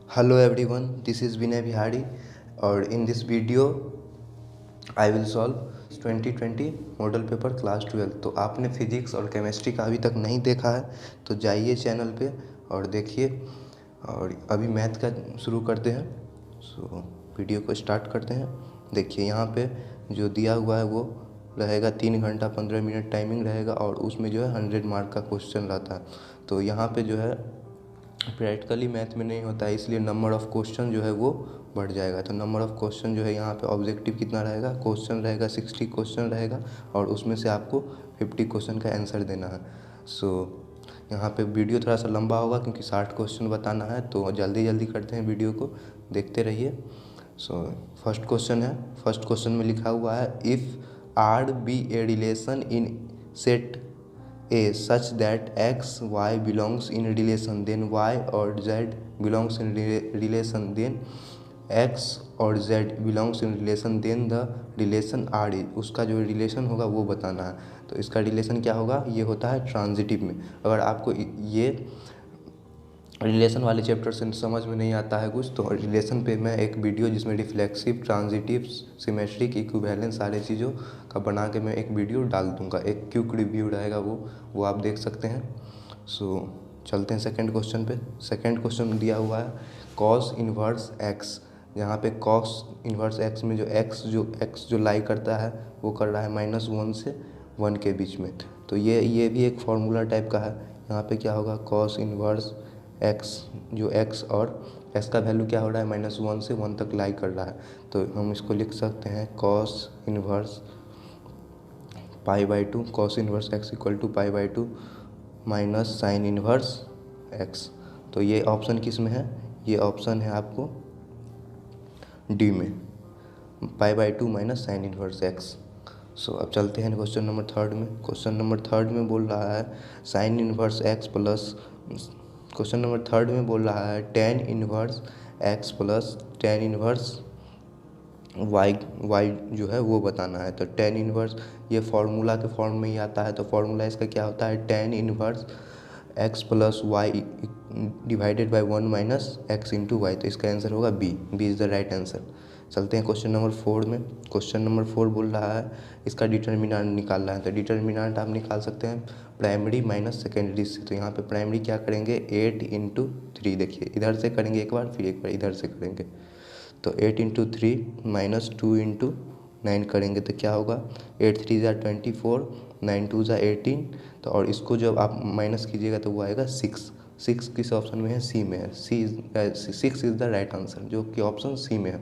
Hello everyone, this is Vinay Bihari और in this video I will solve 2020 model paper class 12। तो आपने physics और chemistry का अभी तक नहीं देखा है तो जाइए चैनल पे और देखिए। और अभी मैथ का शुरू करते हैं। वीडियो को स्टार्ट करते हैं। देखिए यहाँ पे जो दिया हुआ है वो रहेगा 3 घंटा 15 मिनट टाइमिंग रहेगा और उसमें जो है 100 मार्क का क्वेश्चन रहता है। तो यहाँ पे जो है प्रैक्टिकली मैथ में नहीं होता है, इसलिए नंबर ऑफ़ क्वेश्चन जो है वो बढ़ जाएगा। तो नंबर ऑफ़ क्वेश्चन जो है यहाँ पे ऑब्जेक्टिव कितना रहेगा, क्वेश्चन रहेगा 60 क्वेश्चन रहेगा और उसमें से आपको 50 क्वेश्चन का आंसर देना है। यहाँ पे वीडियो थोड़ा सा लंबा होगा क्योंकि 60 क्वेश्चन बताना है, तो जल्दी जल्दी करते हैं, वीडियो को देखते रहिए। फर्स्ट क्वेश्चन है। फर्स्ट क्वेश्चन में लिखा हुआ है if R be a relation in set A such that x y belongs in relation, then y or z belongs in relation, then x or z belongs in relation, then the relation r is, उसका जो relation होगा वो बताना है। तो इसका relation क्या होगा, ये होता है ट्रांजिटिव में। अगर आपको ये रिलेशन वाले चैप्टर से समझ में नहीं आता है कुछ, तो रिलेशन पे मैं एक वीडियो जिसमें रिफ्लेक्सिव, ट्रांजिटिव, सिमेट्रिक, इक्विवेलेंस सारे चीज़ों का बना के मैं एक वीडियो डाल दूंगा। एक क्विक रिव्यू रहेगा, वो आप देख सकते हैं। चलते हैं सेकंड क्वेश्चन पे। सेकंड क्वेश्चन दिया हुआ है कॉस इन्वर्स एक्स। यहाँ पे कॉस इन्वर्स एक्स में जो एक्स जो लाई करता है वो कर रहा है -1 से 1 के बीच में। तो ये भी एक फार्मूला टाइप का है। यहाँ पे क्या होगा, कॉस इन्वर्स एक्स, जो एक्स और एक्स का वैल्यू क्या हो रहा है, -1 से 1 तक लाई कर रहा है। तो हम इसको लिख सकते हैं cos inverse π/2, cos inverse x equal to π/2 minus sine inverse x. तो ये ऑप्शन किस में है, ये ऑप्शन है आपको डी में, π/2 माइनस साइन इन्वर्स एक्स। अब चलते हैं क्वेश्चन नंबर थर्ड में। क्वेश्चन नंबर थर्ड में बोल रहा है sine inverse x plus, question number third में बोल रहा है tan inverse x plus tan inverse y जो है वो बताना है। तो टेन इन्वर्स ये फार्मूला के फॉर्म में ही आता है। तो फार्मूला इसका क्या होता है, tan inverse x plus y divided by 1 minus x into y. तो इसका आंसर होगा B is the right answer. चलते हैं क्वेश्चन नंबर 4 में। क्वेश्चन नंबर 4 बोल रहा है इसका डिटर्मिनेंट निकालना है। तो डिटर्मिनेंट आप निकाल सकते हैं प्राइमरी माइनस सेकेंडरी से। तो यहाँ पे प्राइमरी क्या करेंगे, 8 इंटू 3। देखिए इधर से करेंगे एक बार, फिर एक बार इधर से करेंगे। तो 8 इंटू 3 माइनस 2 इंटू 9 करेंगे तो क्या होगा, 8 3 ज़ा 24, 9 2 ज़ा 18। तो और इसको जब आप माइनस कीजिएगा तो वो आएगा 6 किस ऑप्शन में है, सी में है। 6 इज़ द राइट आंसर, जो कि ऑप्शन सी में है।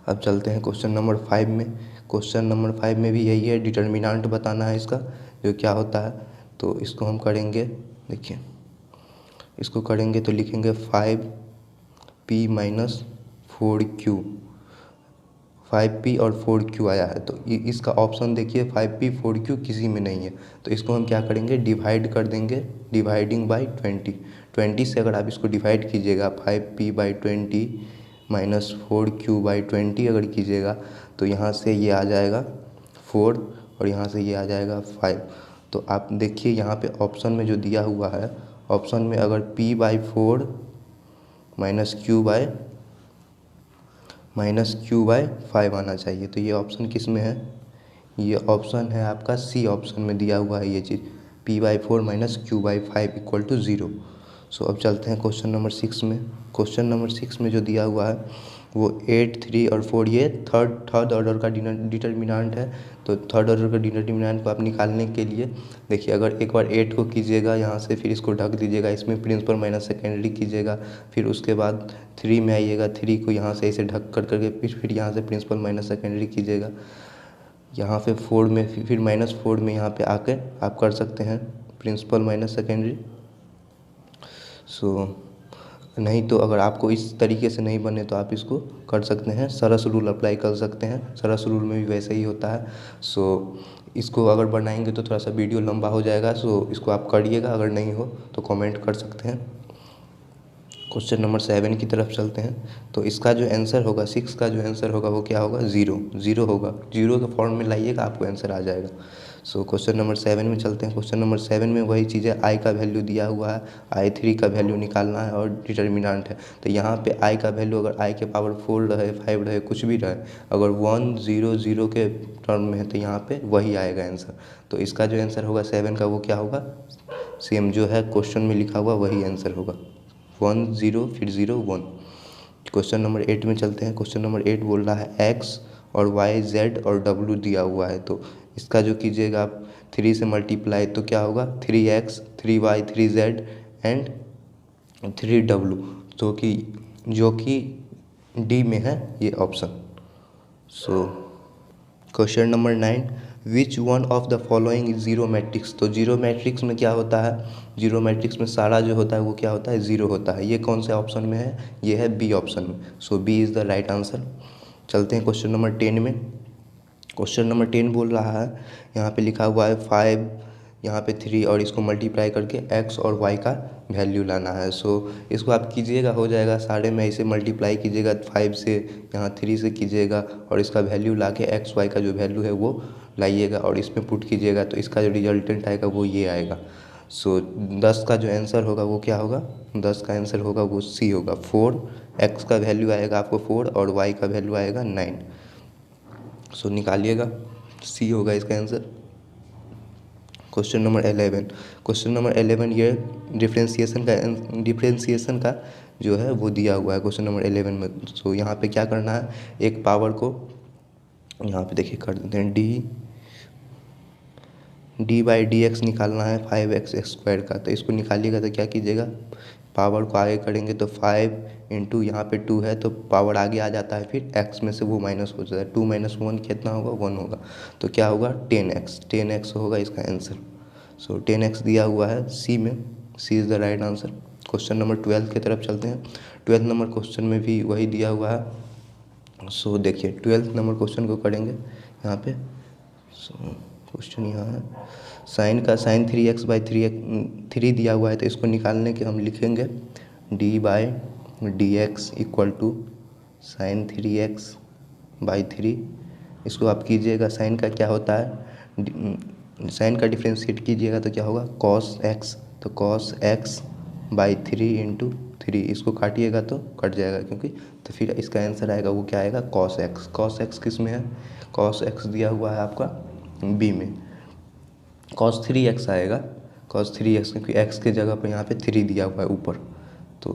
अब चलते हैं क्वेश्चन नंबर 5 में। क्वेश्चन नंबर 5 में भी यही है, डिटर्मिनेंट बताना है इसका जो क्या होता है। तो इसको हम करेंगे, देखिए इसको करेंगे तो लिखेंगे 5p माइनस 4q। 5p और 4q आया है, तो इसका ऑप्शन देखिए 5p 4q किसी में नहीं है। तो इसको हम क्या करेंगे, डिवाइड कर देंगे, डिवाइडिंग बाई 20 से अगर आप इसको डिवाइड कीजिएगा 5p/20 माइनस 4q/20 अगर कीजिएगा तो यहाँ से ये आ जाएगा 4 और यहाँ से ये आ जाएगा 5। तो आप देखिए यहाँ पे ऑप्शन में जो दिया हुआ है, ऑप्शन में अगर p/4 माइनस q/5 आना चाहिए। तो ये ऑप्शन किस में है, ये ऑप्शन है आपका सी ऑप्शन में दिया हुआ है ये चीज़, p/4 minus q/5 equal to 0। अब चलते हैं क्वेश्चन नंबर 6 में। क्वेश्चन नंबर 6 में जो दिया हुआ है वो 8 3 और 4 ये थर्ड ऑर्डर का डिटर्मिनेंट है। तो थर्ड ऑर्डर का डिटर्मिनेंट को आप निकालने के लिए देखिए, अगर एक बार 8 को कीजिएगा यहाँ से, फिर इसको ढक दीजिएगा, इसमें प्रिंसिपल माइनस सेकेंडरी कीजिएगा, फिर उसके बाद 3 में आइएगा, 3 को यहाँ से ऐसे ढक करके फिर यहाँ से प्रिंसिपल माइनस सेकेंडरी कीजिएगा। यहाँ पे 4 में फिर -4 में यहाँ पे आकर आप कर सकते हैं प्रिंसिपल माइनस सेकेंडरी। नहीं तो अगर आपको इस तरीके से नहीं बने तो आप इसको कर सकते हैं, सरस रूल अप्लाई कर सकते हैं। सरस रूल में भी वैसे ही होता है। इसको अगर बनाएंगे तो थोड़ा सा वीडियो लंबा हो जाएगा। इसको आप करिएगा, अगर नहीं हो तो कमेंट कर सकते हैं। क्वेश्चन नंबर 7 की तरफ चलते हैं। तो इसका जो आंसर होगा, 6 का जो आंसर होगा वो क्या होगा, 0 होगा। 0 के फॉर्म में लाइएगा, आपको आंसर आ जाएगा। सो क्वेश्चन नंबर 7 में चलते हैं। क्वेश्चन नंबर 7 में वही चीज़ है, आई का वैल्यू दिया हुआ है, I3 का वैल्यू निकालना है और डिटर्मिनेंट है। तो यहाँ पे आई का वैल्यू अगर आई के पावर 4 रहे, 5 रहे, कुछ भी रहे, अगर 1 0 0 के टर्म में है तो यहाँ पे वही आएगा आंसर। तो इसका जो आंसर होगा 7 का वो क्या होगा, सेम जो है क्वेश्चन में लिखा हुआ वही आंसर होगा, 1 0 फिर 0 1। क्वेश्चन नंबर 8 में चलते हैं। क्वेश्चन नंबर 8 बोल रहा है एक्स और वाई जेड और डब्ल्यू दिया हुआ है। तो इसका जो कीजिएगा आप 3 से मल्टीप्लाई तो क्या होगा 3x 3y 3z and 3w, जो कि डी में है ये option. So question number 9, which one of the following is zero matrix. तो जीरो मैट्रिक्स में क्या होता है, जीरो मैट्रिक्स में सारा जो होता है वो क्या होता है, जीरो होता है। ये कौन से ऑप्शन में है, ये है बी ऑप्शन में। So B is the right answer. चलते हैं क्वेश्चन नंबर 10 में। क्वेश्चन नंबर 10 बोल रहा है, यहाँ पे लिखा हुआ है 5, यहाँ पे 3 और इसको मल्टीप्लाई करके x और y का वैल्यू लाना है। सो इसको आप कीजिएगा, हो जाएगा, सारे में ऐसे मल्टीप्लाई कीजिएगा 5 से, यहाँ 3 से कीजिएगा और इसका वैल्यू ला के एक्स वाई का जो वैल्यू है वो लाइएगा और इसमें पुट कीजिएगा तो इसका जो रिजल्टेंट आएगा वो ये आएगा। सो 10 का जो आंसर होगा वो क्या होगा, 10 का आंसर होगा वो सी होगा 4। एक्स का वैल्यू आएगा आपको 4 और वाई का वैल्यू आएगा 9। सो निकालिएगा, सी होगा इसका answer. Question number 11। Question number 11 ये डिफ्रेंशिएशन का जो है वो दिया हुआ है क्वेश्चन नंबर 11 में। सो यहाँ पे क्या करना है, एक पावर को यहाँ पे देखिए कर देते हैं, डी बाई डी एक्स निकालना है 5x² का। तो इसको निकालिएगा तो क्या कीजिएगा, पावर को आगे करेंगे तो 5 इंटू यहाँ पे 2 है तो पावर आगे आ जाता है, फिर x में से वो माइनस हो जाता है, 2 - 1 कितना होगा, 1 होगा। तो क्या होगा 10x होगा इसका आंसर। सो 10x दिया हुआ है सी में, C is the right answer. Question number 12 की तरफ चलते हैं। 12 नंबर क्वेश्चन में भी वही दिया हुआ है। सो देखिए 12 नंबर क्वेश्चन को करेंगे यहाँ पे। सो क्वेश्चन यहाँ है, साइन 3x/3 दिया हुआ है तो इसको निकालने के हम लिखेंगे d/dx equal to sign 3x/3। इसको आप कीजिएगा, साइन का क्या होता है, साइन का डिफ्रेंशिएट कीजिएगा तो क्या होगा cos x, तो cos x/3 इंटू 3। इसको काटिएगा तो कट जाएगा क्योंकि, तो फिर इसका आंसर आएगा वो क्या आएगा cos x। cos x किस में है, cos x दिया हुआ है आपका बी में, cos 3x आएगा, cos 3x क्योंकि x के जगह पर यहाँ पे 3 दिया हुआ है ऊपर, तो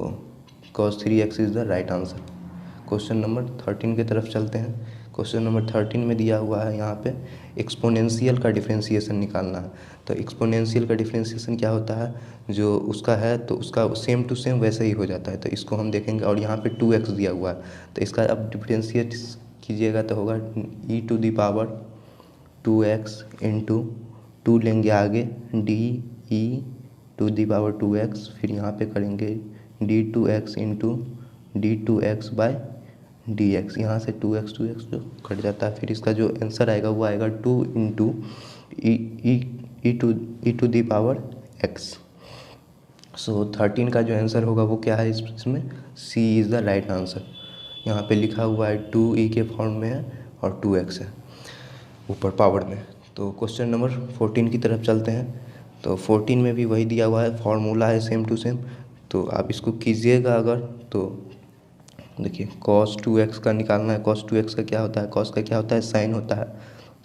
cos 3x is the right answer. Question number 13 की तरफ चलते हैं। क्वेश्चन नंबर 13 में दिया हुआ है यहाँ पे एक्सपोनेंशियल का डिफरेंशिएशन निकालना है। तो एक्सपोनेंशियल का डिफरेंशिएशन क्या होता है, जो उसका है तो उसका सेम टू सेम वैसे ही हो जाता है। तो इसको हम देखेंगे और यहाँ पे 2x दिया हुआ है तो इसका अब डिफरेंशिएट कीजिएगा तो होगा e⁻2x इंटू 2 लेंगे आगे de⁻2x, फिर यहाँ पे करेंगे d2x इंटू d2x/dx। यहाँ से 2x जो कट जाता है, फिर इसका जो आंसर आएगा वो आएगा 2 इंटू e⁻x। सो 13 का जो आंसर होगा वो क्या है इसमें, सी इज़ द राइट आंसर। यहाँ पे लिखा हुआ है 2e के फॉर्म में है और 2x है ऊपर पावर में। तो क्वेश्चन नंबर 14 की तरफ चलते हैं। तो 14 में भी वही दिया हुआ है, फार्मूला है सेम टू सेम। तो आप इसको कीजिएगा अगर, तो देखिए cos 2x का निकालना है। cos 2x का क्या होता है, cos का क्या होता है, साइन होता है,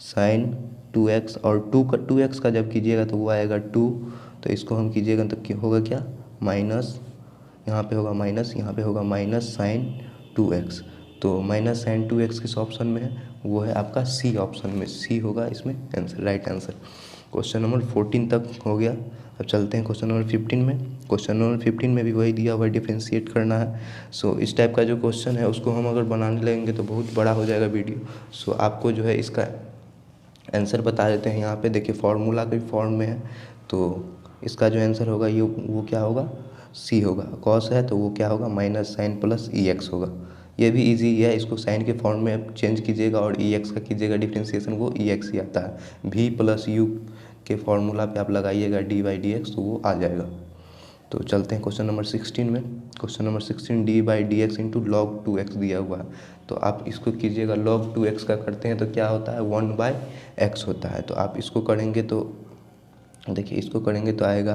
साइन 2x और 2x का जब कीजिएगा तो वो आएगा 2। तो इसको हम कीजिएगा तो क्या होगा, क्या माइनस, यहाँ पे होगा माइनस, यहाँ पे होगा माइनस साइन 2x। तो माइनस साइन 2x किस ऑप्शन में है, वो है आपका सी ऑप्शन में, सी होगा इसमें answer, right answer. Question number 14 तक हो गया। अब चलते हैं क्वेश्चन नंबर 15 में। क्वेश्चन नंबर 15 में भी वही दिया हुआ डिफरेंशिएट करना है। सो इस टाइप का जो क्वेश्चन है उसको हम अगर बनाने लगेंगे तो बहुत बड़ा हो जाएगा वीडियो। सो आपको जो है इसका आंसर बता देते हैं। यहाँ पे देखिए फार्मूला के फॉर्म में है, तो इसका जो आंसर होगा ये वो क्या होगा, सी होगा। कॉस है तो वो क्या होगा, माइनस साइन प्लस EX होगा। ये भी इजी है, इसको साइन के फॉर्म में चेंज कीजिएगा और EX का कीजिएगा डिफरेंशिएशन, वो EX ही आता है। V + U के फॉर्मूला पे आप लगाइएगा d/dx तो वो आ जाएगा। तो चलते हैं क्वेश्चन नंबर 16 में। Question number 16 D by d x into log 2x दिया हुआ है, तो आप इसको कीजिएगा। लॉग 2x का करते हैं तो क्या होता है 1/x होता है। तो आप इसको करेंगे तो देखिए, इसको करेंगे तो आएगा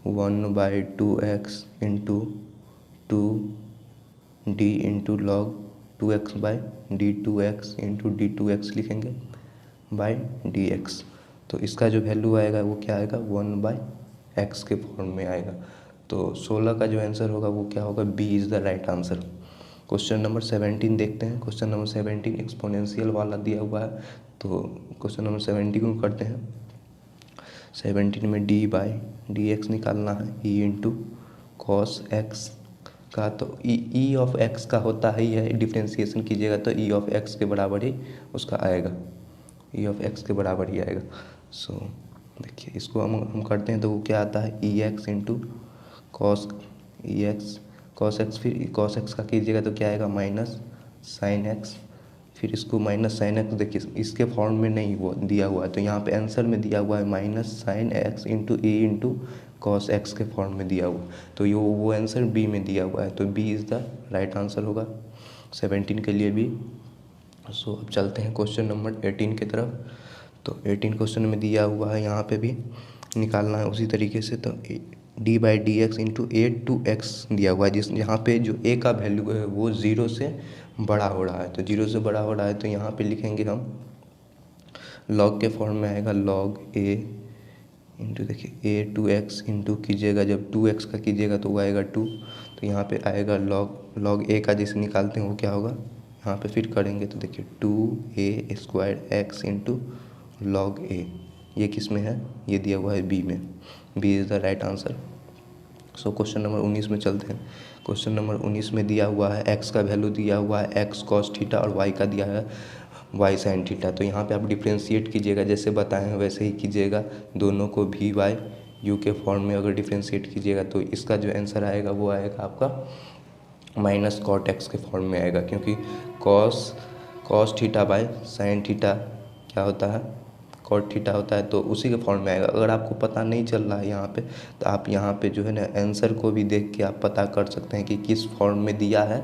1/2x into 2d into log 2x/d2x into d2x लिखेंगे बाई dx। तो इसका जो वैल्यू आएगा वो क्या आएगा 1/x के फॉर्म में आएगा। तो 16 का जो आंसर होगा वो क्या होगा, B is the right answer. Question number 17 देखते हैं। क्वेश्चन नंबर 17 एक्सपोनेंशियल वाला दिया हुआ है, तो क्वेश्चन नंबर 17 को करते हैं। 17 में डी बाई डी एक्स निकालना है, ई इंटू कॉस एक्स का, तो ई ऑफ एक्स का होता ही है, डिफ्रेंसिएशन कीजिएगा तो ई ऑफ एक्स के बराबर ही उसका आएगा, ई ऑफ एक्स के बराबर ही आएगा। सो देखिए, इसको हम करते हैं तो वो क्या आता है e x into cos e x cos x, फिर कॉस एक्स का कीजिएगा तो क्या आएगा माइनस साइन एक्स, फिर इसको माइनस साइन एक्स। देखिए इसके फॉर्म में नहीं वो दिया हुआ है, तो यहाँ पे आंसर में दिया हुआ है minus sine x into E into cos x के फॉर्म में दिया हुआ, तो ये वो आंसर बी में दिया हुआ है, तो B is the right answer होगा 17 के लिए भी। सो अब चलते हैं क्वेश्चन नंबर 18 की तरफ। तो 18 क्वेश्चन में दिया हुआ है, यहाँ पे भी निकालना है उसी तरीके से। तो d by d x into a two x दिया हुआ है, जिस यहाँ पे जो ए का वैल्यू है वो 0 से बड़ा हो रहा है, तो 0 से बड़ा हो रहा है तो यहाँ पे लिखेंगे हम लॉग के फॉर्म में आएगा लॉग ए इंटू देखिए ए टू एक्स इंटू कीजिएगा, जब 2x का कीजिएगा तो वो आएगा 2, तो यहाँ पे आएगा लॉग ए का जैसे निकालते हैं वो क्या होगा, यहाँ पे फिर करेंगे तो देखिए 2a² x इंटू लॉग ए, ये किस में है, ये दिया हुआ है बी में, B is the right answer. So question number 19 में चलते हैं। क्वेश्चन नंबर 19 में दिया हुआ है x का वैल्यू दिया हुआ है x कॉस थीटा और y का दिया है y साइन थीटा। तो यहाँ पे आप डिफ्रेंशिएट कीजिएगा, जैसे बताए हैं वैसे ही कीजिएगा, दोनों को भी वाई यू के फॉर्म में अगर डिफ्रेंशिएट कीजिएगा तो इसका जो आंसर आएगा वो आएगा आपका माइनस कॉट एक्स के फॉर्म में आएगा, क्योंकि cos theta by sine theta क्या होता है कॉट थीटा होता है, तो उसी के फॉर्म में आएगा। अगर आपको पता नहीं चल रहा है यहाँ पे, तो आप यहाँ पे जो है ना आंसर को भी देख के आप पता कर सकते हैं कि किस फॉर्म में दिया है,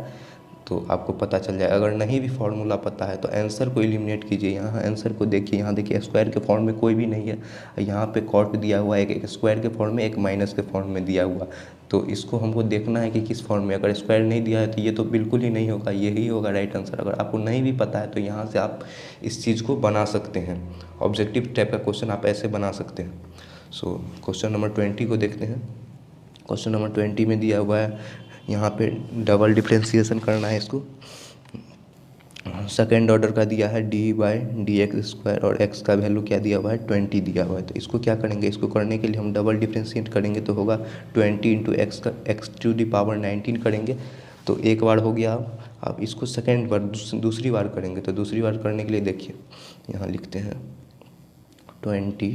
तो आपको पता चल जाएगा। अगर नहीं भी फार्मूला पता है तो आंसर को एलिमिनेट कीजिए, यहाँ आंसर को देखिए, यहाँ देखिए स्क्वायर के फॉर्म में कोई भी नहीं है, यहाँ पे कॉट दिया हुआ है एक स्क्वायर के फॉर्म में, एक माइनस के फॉर्म में दिया हुआ, तो इसको हमको देखना है कि किस फॉर्म में। अगर स्क्वायर नहीं दिया है तो ये तो बिल्कुल ही नहीं होगा, यही होगा राइट आंसर। अगर आपको नहीं भी पता है तो यहाँ से आप इस चीज़ को बना सकते हैं, ऑब्जेक्टिव टाइप का क्वेश्चन आप ऐसे बना सकते हैं। सो क्वेश्चन नंबर 20 को देखते हैं। क्वेश्चन नंबर 20 में दिया हुआ है, यहाँ पे डबल डिफ्रेंसिएशन करना है इसको, सेकेंड ऑर्डर का दिया है D by d x square और एक्स का वैल्यू क्या दिया हुआ है 20 दिया हुआ है। तो इसको क्या करेंगे, इसको करने के लिए हम डबल डिफ्रेंशिएट करेंगे तो होगा 20 इंटू एक्स का एक्स टू दी पावर 19 करेंगे, तो एक बार हो गया। अब इसको सेकेंड बार दूसरी बार करेंगे, तो दूसरी बार करने के लिए देखिए यहाँ लिखते हैं 20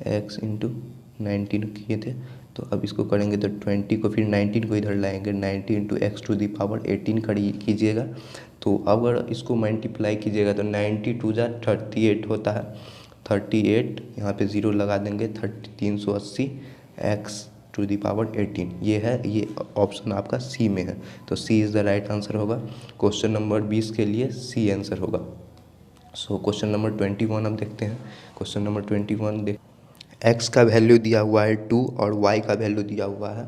एक्स इंटू 19 किए थे, तो अब इसको करेंगे तो 20 को फिर 19 को इधर लाएंगे, 90 into x to the power 18 कीजिएगा। तो अगर इसको मल्टीप्लाई कीजिएगा तो 90 टू जा 38 होता है, 38 यहाँ पे 0 लगा देंगे, 380 एक्स टू दी पावर 18 ये है, ये ऑप्शन आपका सी में है, तो सी इज़ द राइट आंसर होगा। क्वेश्चन नंबर 20 के लिए सी आंसर होगा। सो क्वेश्चन नंबर 21 अब देखते हैं। क्वेश्चन नंबर 21 एक्स का वैल्यू दिया हुआ है 2 और वाई का वैल्यू दिया हुआ है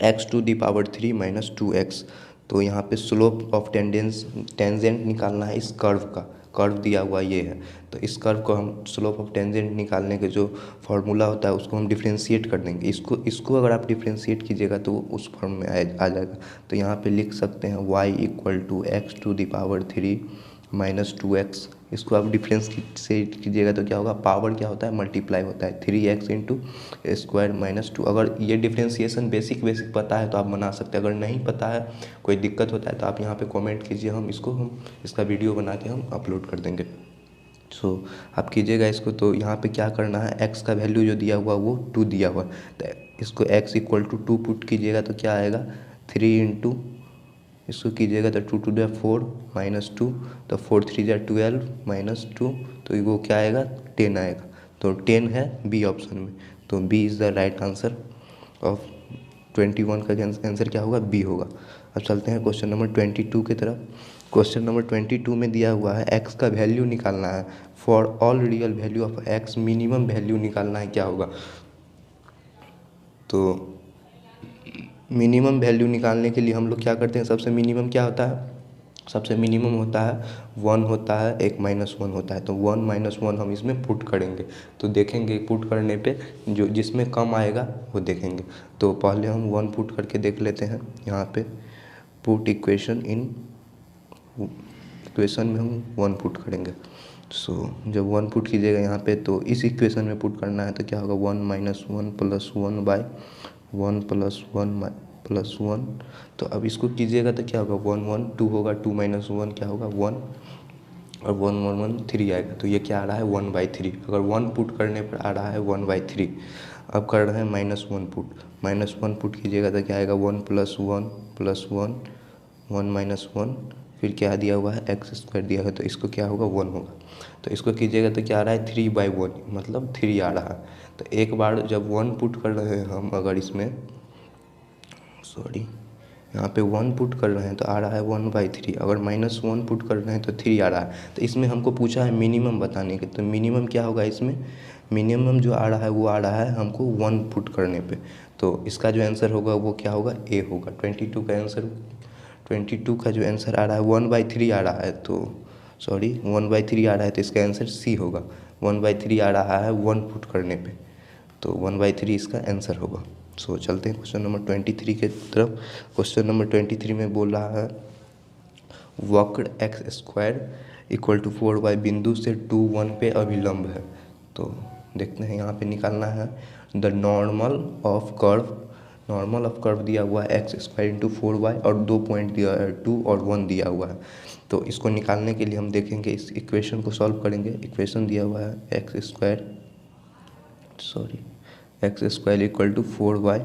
x to the power 3 minus 2x। तो यहाँ पे स्लोप ऑफ टेंजेंट निकालना है इस कर्व का, कर्व दिया हुआ ये है, तो इस कर्व को हम स्लोप ऑफ टेंजेंट निकालने के जो फार्मूला होता है उसको हम डिफ्रेंशिएट कर देंगे। इसको अगर आप डिफ्रेंशिएट कीजिएगा तो उस फॉर्म में आ जाएगा। तो यहाँ पे लिख सकते हैं y equal to x to the power 3 minus 2x। इसको आप डिफरेंस से कीजिएगा तो क्या होगा, पावर क्या होता है मल्टीप्लाई होता है, 3x इंटू स्क्वायर माइनस 2। अगर ये डिफ्रेंसिएशन बेसिक पता है तो आप बना सकते हैं, अगर नहीं पता है कोई दिक्कत होता है तो आप यहाँ पे कमेंट कीजिए, हम इसका वीडियो बना के हम अपलोड कर देंगे। सो आप कीजिएगा इसको। तो यहाँ पे क्या करना है, x का वैल्यू जो दिया हुआ वो 2 दिया हुआ, तो इसको x इक्वल टू 2 पुट कीजिएगा तो क्या आएगा 3 इंटू इसको कीजिएगा तो 2 टू द 4 माइनस 2, तो 4 3 जा 12 माइनस 2, तो वो क्या आएगा 10 आएगा, तो 10 है बी ऑप्शन में, तो B is the right answer. Of 21 का आंसर क्या होगा, बी होगा। अब चलते हैं क्वेश्चन नंबर 22 की तरफ। क्वेश्चन नंबर 22 में दिया हुआ है एक्स का वैल्यू निकालना है, for all real value of x minimum value निकालना है, क्या होगा। तो मिनिमम वैल्यू निकालने के लिए हम लोग क्या करते हैं, सबसे मिनिमम क्या होता है, सबसे मिनिमम होता है 1 होता है, एक -1 होता है। तो 1 -1 हम इसमें पुट करेंगे, तो देखेंगे पुट करने पे जो जिसमें कम आएगा वो देखेंगे। तो पहले हम 1 पुट करके देख लेते हैं। यहाँ पे पुट इक्वेशन इन इक्वेशन में हम 1 पुट करेंगे। सो जब 1 पुट कीजिएगा यहाँ पे, तो इस इक्वेशन में पुट करना है, तो क्या होगा 1 - 1 + 1 बाई 1 + 1 + 1। तो अब इसको कीजिएगा तो क्या होगा 1 1 2 होगा, 2 - 1 क्या होगा 1, और 1 1 1 3 आएगा। तो ये क्या आ रहा है 1/3। अगर 1 पुट करने पर आ रहा है 1/3। अब कर रहे हैं -1 पुट, -1 पुट कीजिएगा तो क्या आएगा 1 + 1 + 1 1 - 1, फिर क्या दिया हुआ है x² दिया है, तो इसको क्या होगा 1 होगा। तो इसको कीजिएगा तो क्या आ रहा है 3/1, मतलब 3 आ रहा है। तो एक बार जब 1 पुट कर रहे हैं हम, अगर इसमें यहाँ पे 1 पुट कर रहे हैं तो आ रहा है 1/3। अगर -1 पुट कर रहे हैं तो 3 आ रहा है। तो इसमें हमको पूछा है मिनिमम बताने के, तो मिनिमम क्या होगा इसमें, मिनिमम जो आ रहा है वो आ रहा है हमको 1 पुट करने पे। तो इसका जो आंसर होगा वो क्या होगा, ए होगा। 22 का आंसर, 22 का जो आंसर आ रहा है 1/3 आ रहा है, तो 1/3 आ रहा है, तो इसका आंसर सी होगा। 1/3 आ रहा है 1 पुट करने पे, तो 1/3 इसका आंसर होगा। सो चलते हैं क्वेश्चन नंबर 23 के तरफ। क्वेश्चन नंबर 23 में बोल रहा है वक्र x² = 4y बिंदु से 2 1 पे अभिलंब है। तो देखते हैं यहाँ पे निकालना है the normal of curve. Normal of curve दिया हुआ है x² × 4y, और 2 पॉइंट दिया है 2 और 1 दिया हुआ है। तो इसको निकालने के लिए हम देखेंगे, इस इक्वेशन को सॉल्व करेंगे। इक्वेशन दिया हुआ है x² = 4y।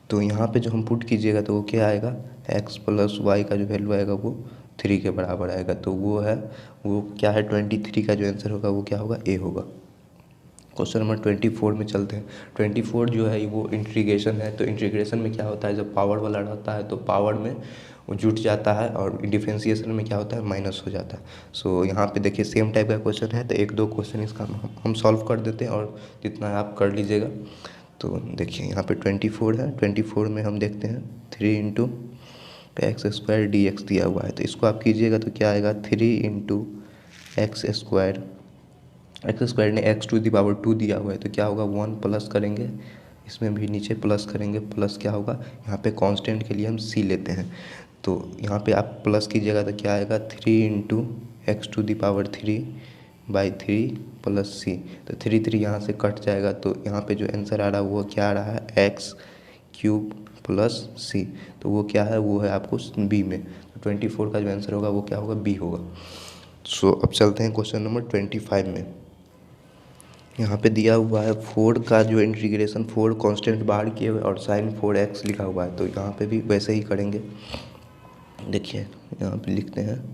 तो यहाँ पे जो हम पुट कीजिएगा तो वो क्या आएगा, x + y का जो वैल्यू आएगा वो 3 के बराबर आएगा। तो वो क्या है 23 का जो आंसर होगा वो क्या होगा, ए होगा। क्वेश्चन नंबर 24 में चलते हैं। 24 जो है वो इंटीग्रेशन है। तो इंटीग्रेशन में क्या होता है, जब पावर वाला रहता है तो पावर में वो जुट जाता है, और डिफरेंशिएशन में क्या होता है माइनस हो जाता है। सो यहाँ पे देखिए सेम टाइप का क्वेश्चन है, तो 1-2 क्वेश्चन इसका हम सॉल्व कर देते हैं, और जितना आप कर लीजिएगा। तो देखिए यहाँ पे 24 है, 24 में हम देखते हैं 3 × x² dx दिया हुआ है। तो इसको आप कीजिएगा तो क्या आएगा 3 × x² ने x⁴ दिया हुआ है, तो क्या होगा 1 प्लस करेंगे, इसमें भी नीचे प्लस करेंगे, प्लस क्या होगा, यहाँ पे कांस्टेंट के लिए हम c लेते हैं। तो यहाँ पे आप प्लस कीजिएगा तो क्या आएगा 3 × x⁴/3 + c। तो 3 3 यहाँ से कट जाएगा, तो यहाँ पे जो आंसर आ रहा है वो क्या आ रहा है x³ + c। तो वो क्या है, वो है आपको बी में। तो 24 का जो आंसर होगा वो क्या होगा, बी होगा। सो अब चलते हैं क्वेश्चन नंबर 25 में। यहाँ पे दिया हुआ है 4 का जो इंटीग्रेशन, 4 कांस्टेंट बाहर किए हुए और sin 4x लिखा हुआ है। तो यहाँ पे भी वैसे ही करेंगे। देखिए यहाँ पे लिखते हैं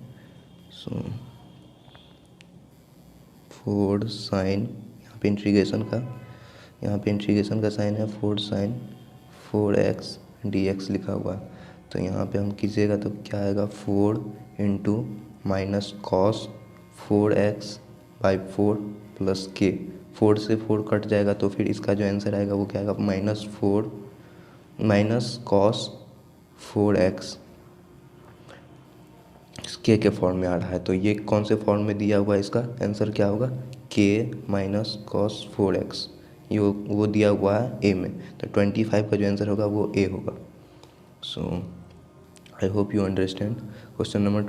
4 sin, यहाँ पे इंटीग्रेशन का साइन है 4 sin 4x dx लिखा हुआ है। तो यहाँ पे हम कीजिएगा तो क्या आएगा 4 × -cos 4x/4 + k। 4 से 4 कट जाएगा, तो फिर इसका जो आंसर आएगा वो क्या आएगा -cos 4x के फॉर्म में आ रहा है। तो ये कौन से फॉर्म में दिया हुआ है, इसका आंसर क्या होगा k - cos 4x, ये वो दिया हुआ है ए में। तो 25 का जो आंसर होगा वो ए होगा। So I hope you understand. Question number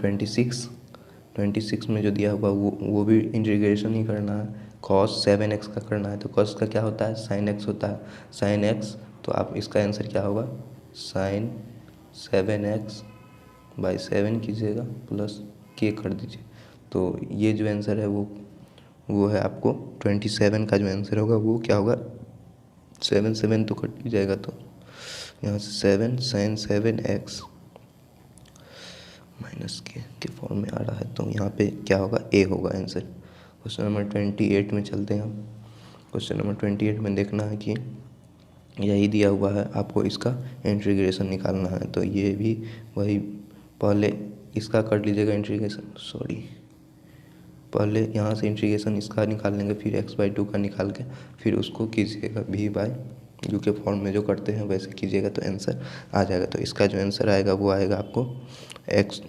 26 में जो दिया हुआ वो भी इंटीग्रेशन ही करना है। cos 7x का करना है। तो cos का क्या होता है, sin x होता है, sin x। तो आप इसका आंसर क्या होगा, sin 7x/7 कीजिएगा प्लस k कर दीजिए। तो ये जो आंसर है वो है आपको 27 का जो आंसर होगा वो क्या होगा, 7 7 तो कट जाएगा, तो यहाँ से 7 sin 7x -k के फॉर्म में आ रहा है। तो यहाँ पे क्या होगा, ए होगा आंसर। क्वेश्चन नंबर 28 में चलते हैं हम। क्वेश्चन नंबर 28 में देखना है कि यही दिया हुआ है, आपको इसका इंटीग्रेशन निकालना है। तो ये भी वही, पहले इसका कर लीजिएगा इंटीग्रेशन, पहले यहाँ से इंटीग्रेशन इसका निकाल लेंगे, फिर x/2 का निकाल के फिर उसको कीजिएगा v/u के फॉर्म में जो करते हैं वैसे कीजिएगा तो आंसर आ जाएगा। तो इसका जो आंसर आएगा वो आएगा आपको x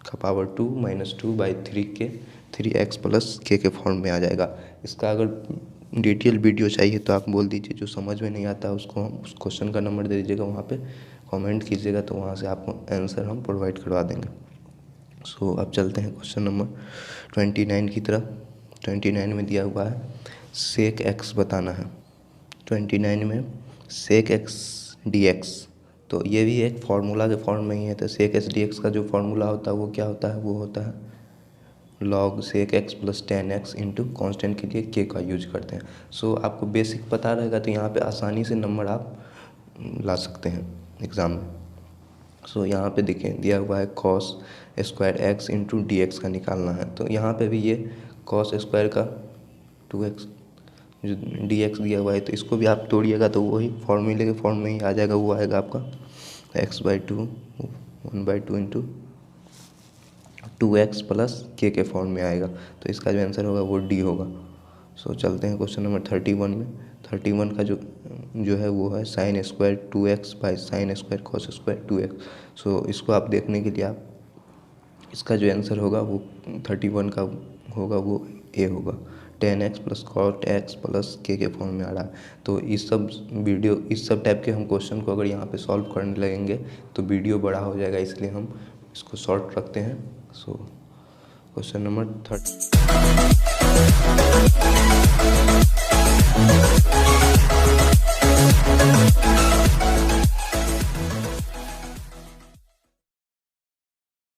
का पावर 2 - 2/3 3x + k के फॉर्म में आ जाएगा। इसका अगर डिटेल वीडियो चाहिए तो आप बोल दीजिए, जो समझ में नहीं आता उसको हम उस क्वेश्चन का नंबर दे दीजिएगा, वहाँ पे कमेंट कीजिएगा तो वहाँ से आपको आंसर हम प्रोवाइड करवा देंगे। सो अब चलते हैं क्वेश्चन नंबर 29 की तरफ। 29 में दिया हुआ है सेक x बताना है। 29 में सेक x dx, तो ये भी एक फार्मूला के फॉर्म में ही है। तो सेक x dx का जो फार्मूला होता है वो क्या होता है, वो होता है log सेक x + tan x into constant के लिए k का यूज करते हैं। सो आपको बेसिक पता रहेगा तो यहाँ पे आसानी से नंबर आप ला सकते हैं एग्ज़ाम में। सो यहाँ पे देखें दिया हुआ है cos square x into D का निकालना है। तो यहाँ पे भी ये cos स्क्वायर का 2x जो dx दिया हुआ है, तो इसको भी आप तोड़िएगा तो वही फॉर्मूले के फॉर्म में ही आ जाएगा। वो आएगा आपका x/2 1/2 इंटू 2x + k के फॉर्म में आएगा। तो इसका जो आंसर होगा वो d होगा। सो चलते हैं क्वेश्चन नंबर 31 में। 31 का जो है वो है sin square 2x by sin square cos square 2x। सो इसको आप देखने के लिए आप इसका जो आंसर होगा वो 31 का होगा वो ए होगा। tan x + cot x + k के फॉर्म में आ रहा है। तो इस सब टाइप के हम क्वेश्चन को अगर यहाँ पे सॉल्व करने लगेंगे तो वीडियो बड़ा हो जाएगा, इसलिए हम इसको शॉर्ट रखते हैं। सो क्वेश्चन नंबर 30।